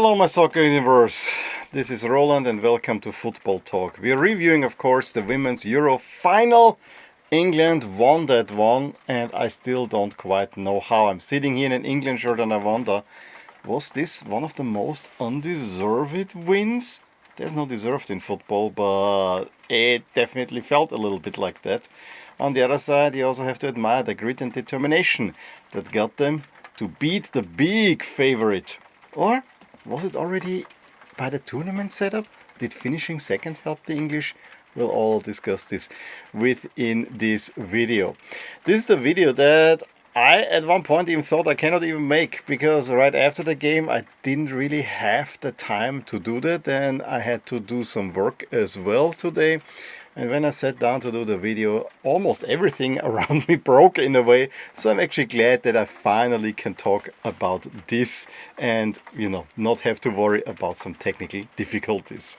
Hello my soccer universe, this is Roland and welcome to Football Talk. We are reviewing of course the Women's Euro final. England won that one and I still don't quite know how. I'm sitting here in an England shirt and I wonder, was this one of the most undeserved wins? There's no deserved in football, but it definitely felt a little bit like that. On the other side, you also have to admire the grit and determination that got them to beat the big favorite. Or was it already by the tournament setup? Did finishing second help the English? We'll all discuss this within this video. This is the video that I at one point even thought I cannot even make, because right after the game I didn't really have the time to do that and I had to do some work as well today. And when I sat down to do the video, almost everything around me broke in a way. So I'm actually glad that I finally can talk about this and, not have to worry about some technical difficulties.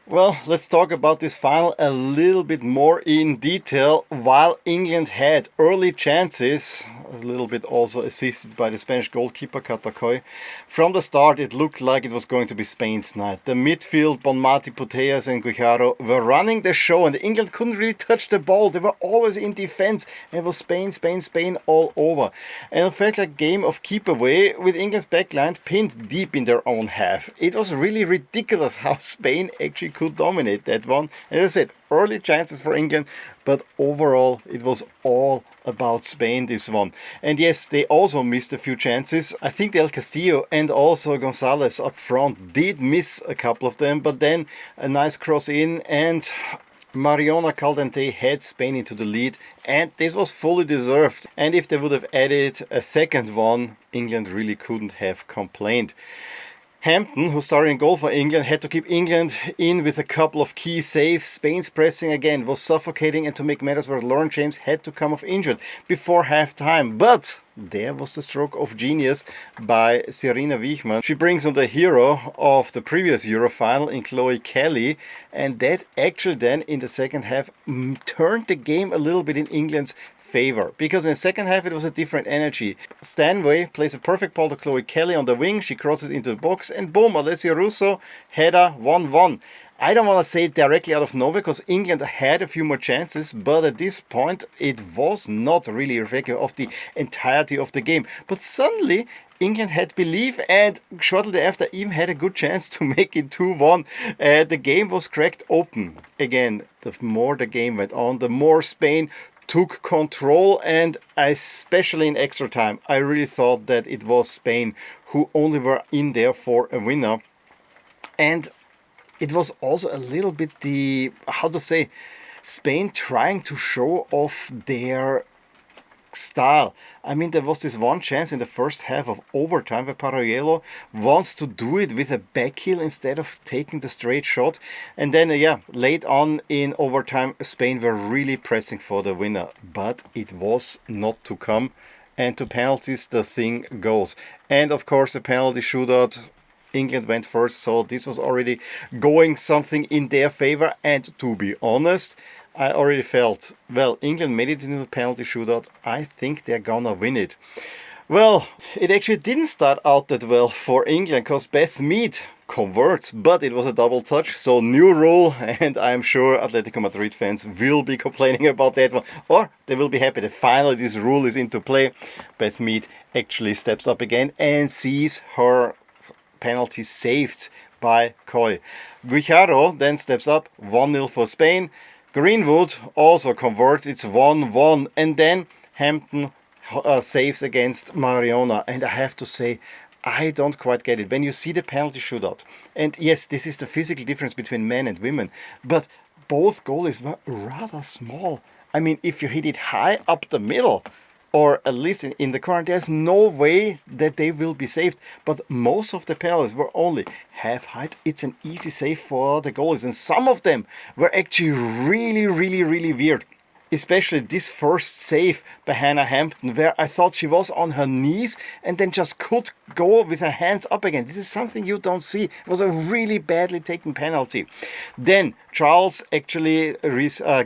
Well, let's talk about this final a little bit more in detail. While England had early chances, a little bit also assisted by the Spanish goalkeeper Caldentey, from the start it looked like it was going to be Spain's night. The midfield, Bonmatí, Putellas and Guijarro were running the show and England couldn't really touch the ball. They were always in defense and it was Spain, Spain, Spain all over. And it felt like a game of keep away with England's backline pinned deep in their own half. It was really ridiculous how Spain actually could dominate that one. And as I said, early chances for England, but overall it was all about Spain this one. And yes, they also missed a few chances. I think Del Castillo and also Gonzalez up front did miss a couple of them, but then a nice cross in and Mariona Caldentey had Spain into the lead, and this was fully deserved. And if they would have added a second one, England really couldn't have complained. Hampton, who started in goal for England, had to keep England in with a couple of key saves. Spain's pressing again was suffocating, and to make matters worse, Lauren James had to come off injured before half-time. But there was the stroke of genius by Sarina Wiegman. She brings on the hero of the previous Euro final in Chloe Kelly, and that actually then in the second half turned the game a little bit in England's favor, because in the second half it was a different energy. Stanway plays a perfect ball to Chloe Kelly on the wing, she crosses into the box and boom, Alessia Russo, header 1-1. I don't want to say it directly out of nowhere because England had a few more chances, but at this point it was not really reflective of the entirety of the game. But suddenly England had belief and shortly thereafter even had a good chance to make it 2-1. The game was cracked open. Again, the more the game went on, the more Spain took control, and especially in extra time, I really thought that it was Spain who only were in there for a winner. And it was also a little bit Spain trying to show off their style. I mean, there was this one chance in the first half of overtime where Parayello wants to do it with a back heel instead of taking the straight shot. And then, late on in overtime, Spain were really pressing for the winner. But it was not to come. And to penalties, the thing goes. And of course, the penalty shootout, England went first, so this was already going something in their favor. And to be honest, I already felt, well, England made it into the penalty shootout. I think they're gonna win it. Well, it actually didn't start out that well for England because Beth Mead converts, but it was a double touch, so new rule, and I'm sure Atletico Madrid fans will be complaining about that one, or they will be happy that finally this rule is into play. Beth Mead actually steps up again and sees her penalty saved by Coy. Guijarro then steps up, 1-0 for Spain. Greenwood also converts, it's 1-1, and then Hampton saves against Mariona. And I have to say, I don't quite get it. When you see the penalty shootout, and yes, this is the physical difference between men and women, but both goalies were rather small. I mean, if you hit it high up the middle, or at least in the corner, there's no way that they will be saved. But most of the penalties were only half height. It's an easy save for the goalies. And some of them were actually really, really, really weird. Especially this first save by Hannah Hampton, where I thought she was on her knees and then just could go with her hands up again. This is something you don't see. It was a really badly taken penalty. Then Charles actually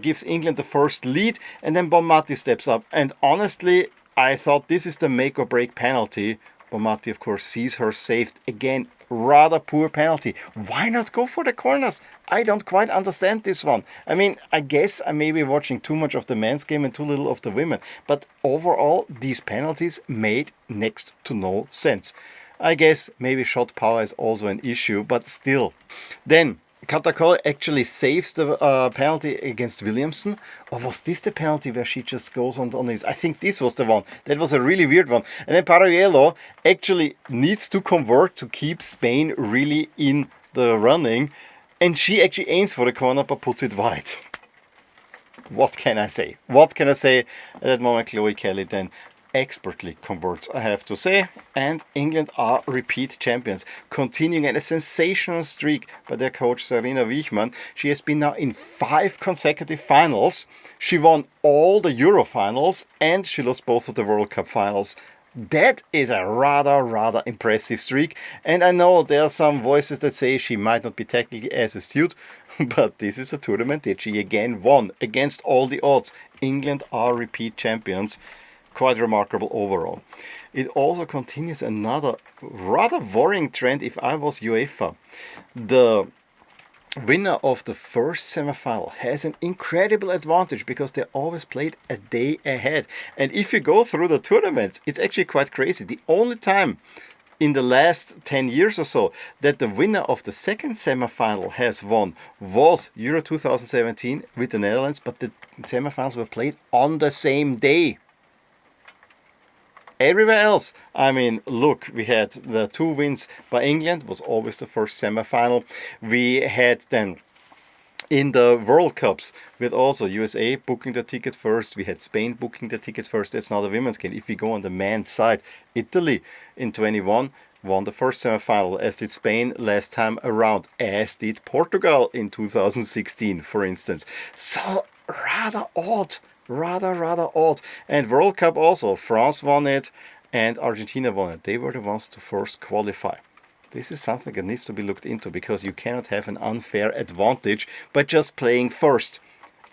gives England the first lead, and then Bonmatí steps up. And honestly, I thought this is the make or break penalty. Bonmatí, of course, sees her saved again rather poor penalty. Why not go for the corners? I don't quite understand this one. I mean, I guess I may be watching too much of the men's game and too little of the women. But overall, these penalties made next to no sense. I guess maybe shot power is also an issue, but still. Then, Katakol actually saves the penalty against Williamson. Or was this the penalty where she just goes on this? I think this was the one. That was a really weird one. And then Paralluelo actually needs to convert to keep Spain really in the running. And she actually aims for the corner but puts it wide. What can I say? What can I say? At that moment, Chloe Kelly then expertly converts, I have to say. And England are repeat champions, continuing a sensational streak by their coach Sarina Wiegman. She has been now in 5 consecutive finals. She won all the Euro finals and she lost both of the World Cup finals. That is a rather impressive streak, and I know there are some voices that say she might not be technically as astute, but this is a tournament that she again won against all the odds. England are repeat champions. Quite remarkable overall. It also continues another rather worrying trend if I was UEFA. The winner of the first semi-final has an incredible advantage because they always played a day ahead. And if you go through the tournaments, it's actually quite crazy. The only time in the last 10 years or so that the winner of the second semi-final has won was Euro 2017 with the Netherlands, but the semi-finals were played on the same day. Everywhere else, I mean, look, we had the 2 wins by England, was always the first semi-final. We had then in the World Cups with also USA booking the ticket first. We had Spain booking the tickets first. That's not a women's game. If we go on the men's side, Italy in 21 won the first semi-final, as did Spain last time around, as did Portugal in 2016, for instance. So rather odd. Rather odd. And World Cup also, France won it and Argentina won it. They were the ones to first qualify. This is something that needs to be looked into because you cannot have an unfair advantage by just playing first.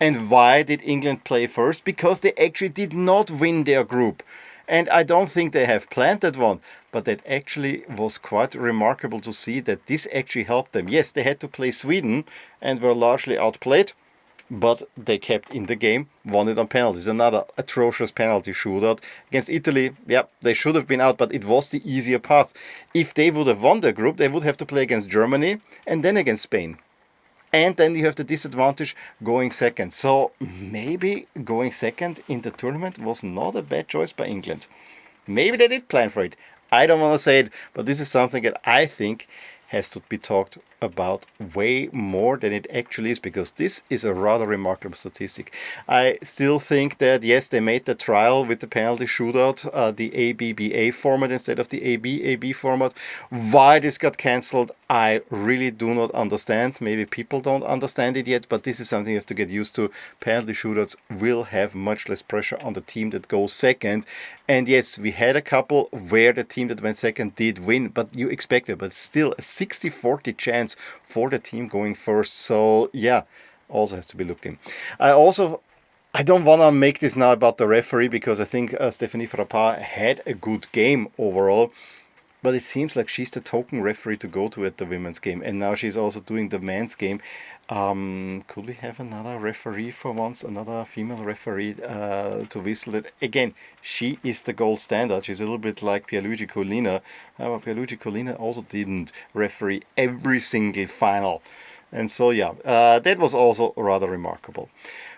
And why did England play first? Because they actually did not win their group. And I don't think they have planned that one, but that actually was quite remarkable to see that this actually helped them. Yes, they had to play Sweden and were largely outplayed, but they kept in the game, won it on penalties. Another atrocious penalty shootout against Italy. Yeah, they should have been out, but it was the easier path. If they would have won their group, they would have to play against Germany and then against Spain. And then you have the disadvantage going second. So maybe going second in the tournament was not a bad choice by England. Maybe they did plan for it. I don't want to say it, but this is something that I think has to be talked about way more than it actually is, because this is a rather remarkable statistic. I still think that yes, they made the trial with the penalty shootout, the ABBA format instead of the ABAB format. Why this got cancelled, I really do not understand. Maybe people don't understand it yet, but this is something you have to get used to. Penalty shootouts will have much less pressure on the team that goes second. And yes, we had a couple where the team that went second did win, but you expect it. But still, a 60-40 chance for the team going first. So yeah, also has to be looked in. I don't want to make this now about the referee, because I think Stephanie Frappart had a good game overall. But it seems like she's the token referee to go to at the women's game. And now she's also doing the men's game. Could we have another referee for once? Another female referee to whistle it? Again, she is the gold standard. She's a little bit like Pierluigi Collina. Pierluigi Collina also didn't referee every single final. And so, yeah, that was also rather remarkable.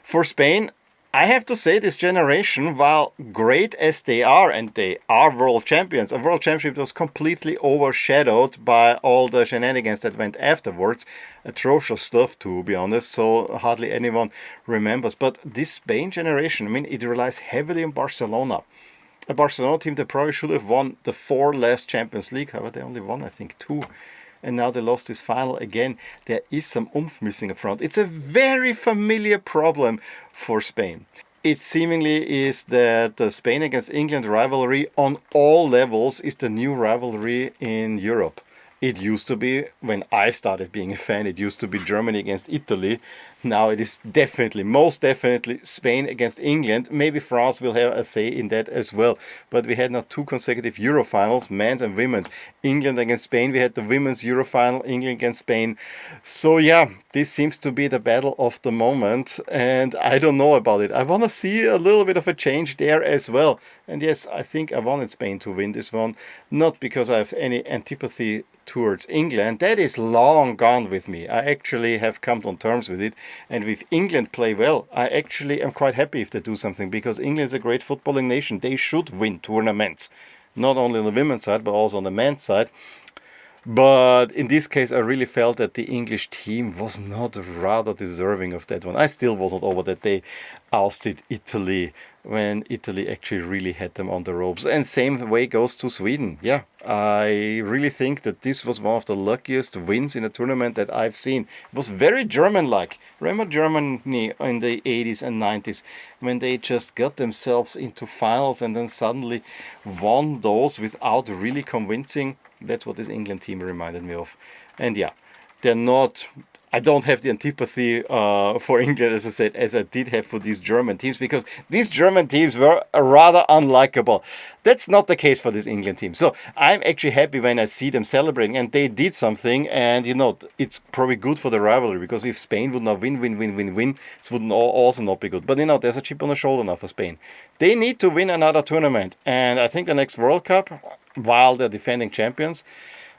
For Spain, I have to say, this generation, while great as they are, and they are world champions, a world championship was completely overshadowed by all the shenanigans that went afterwards. Atrocious stuff, to be honest, so hardly anyone remembers. But this Spain generation, I mean, it relies heavily on Barcelona. A Barcelona team that probably should have won the 4 last Champions League. However, they only won, I think, 2. And now they lost this final again. There is some oomph missing up front. It's a very familiar problem for Spain. It seemingly is that the Spain against England rivalry on all levels is the new rivalry in Europe. It used to be, when I started being a fan, it used to be Germany against Italy. Now it is definitely, most definitely, Spain against England. Maybe France will have a say in that as well. But we had now 2 consecutive Euro finals, men's and women's. England against Spain. We had the women's Euro final, England against Spain. So yeah, this seems to be the battle of the moment. And I don't know about it. I want to see a little bit of a change there as well. And yes, I think I wanted Spain to win this one. Not because I have any antipathy towards England. That is long gone with me. I actually have come on terms with it. And if England play well, I actually am quite happy if they do something, because England is a great footballing nation. They should win tournaments, not only on the women's side, but also on the men's side. But in this case, I really felt that the English team was not rather deserving of that one. I still wasn't over that they ousted Italy when Italy actually really had them on the ropes. And same way goes to Sweden. Yeah, I really think that this was one of the luckiest wins in a tournament that I've seen. It was very German-like. Remember Germany in the 80s and 90s when they just got themselves into finals and then suddenly won those without really convincing. That's what this England team reminded me of. And yeah, they're not... I don't have the antipathy for England, as I said, as I did have for these German teams, because these German teams were rather unlikable. That's not the case for this England team. So I'm actually happy when I see them celebrating, and they did something, and you know, it's probably good for the rivalry, because if Spain would now win, it would also not be good. But you know, there's a chip on the shoulder now for Spain. They need to win another tournament, and I think the next World Cup, while they're defending champions,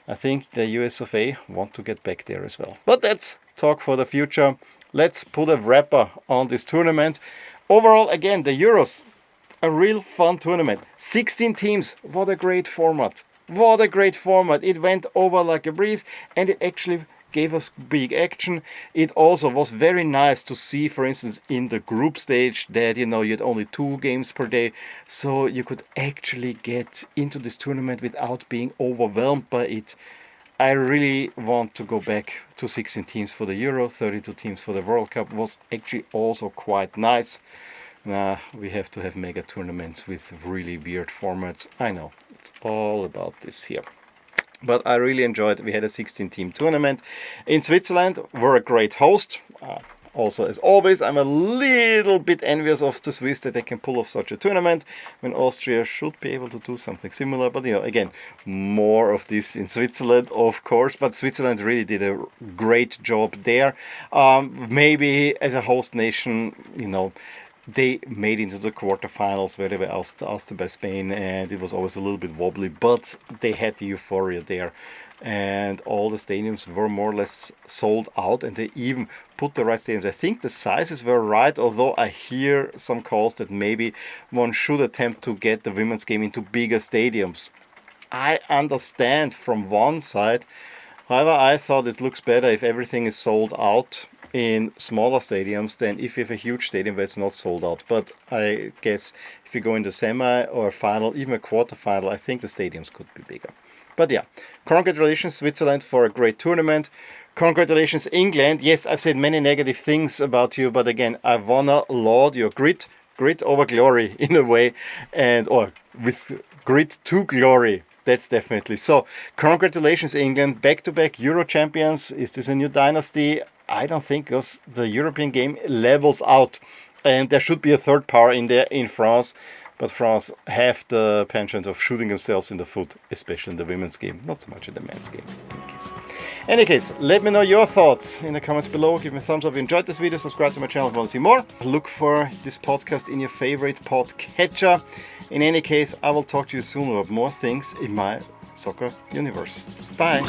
I think the US of A want to get back there as well. But that's talk for the future. Let's put a wrapper on this tournament. Overall, again, the Euros, a real fun tournament. 16 teams, what a great format. What a great format. It went over like a breeze, and it actually gave us big action. It also was very nice to see, for instance, in the group stage that, you know, you had only 2 games per day, so you could actually get into this tournament without being overwhelmed by it. I really want to go back to 16 teams for the Euro, 32 teams for the World Cup. It was actually also quite nice. We have to have mega tournaments with really weird formats. I know, it's all about this here. But I really enjoyed it. We had a 16-team tournament in Switzerland. We're a great host. Also, as always, I'm a little bit envious of the Swiss that they can pull off such a tournament when Austria should be able to do something similar. But, you know, again, more of this in Switzerland, of course. But Switzerland really did a great job there. Maybe as a host nation, you know, they made into the quarterfinals where they were ousted by Spain, and it was always a little bit wobbly, but they had the euphoria there, and all the stadiums were more or less sold out, and they even put the right stadiums. I think the sizes were right, although I hear some calls that maybe one should attempt to get the women's game into bigger stadiums. I understand from one side. However, I thought it looks better if everything is sold out in smaller stadiums than if you have a huge stadium where it's not sold out. But I guess if you go in the semi or final, even a quarterfinal, I think the stadiums could be bigger. But yeah, congratulations Switzerland for a great tournament. Congratulations England. Yes, I've said many negative things about you, but again, I wanna laud your grit over glory in a way, or with grit to glory. That's definitely so. Congratulations England, back-to-back Euro champions. Is this a new dynasty? I don't think, because the European game levels out, and there should be a third power in there in France, but France have the penchant of shooting themselves in the foot, especially in the women's game, not so much in the men's game. In any case, let me know your thoughts in the comments below. Give me a thumbs up if you enjoyed this video, subscribe to my channel if you want to see more. Look for this podcast in your favorite podcatcher. In any case, I will talk to you soon about more things in my soccer universe. Bye!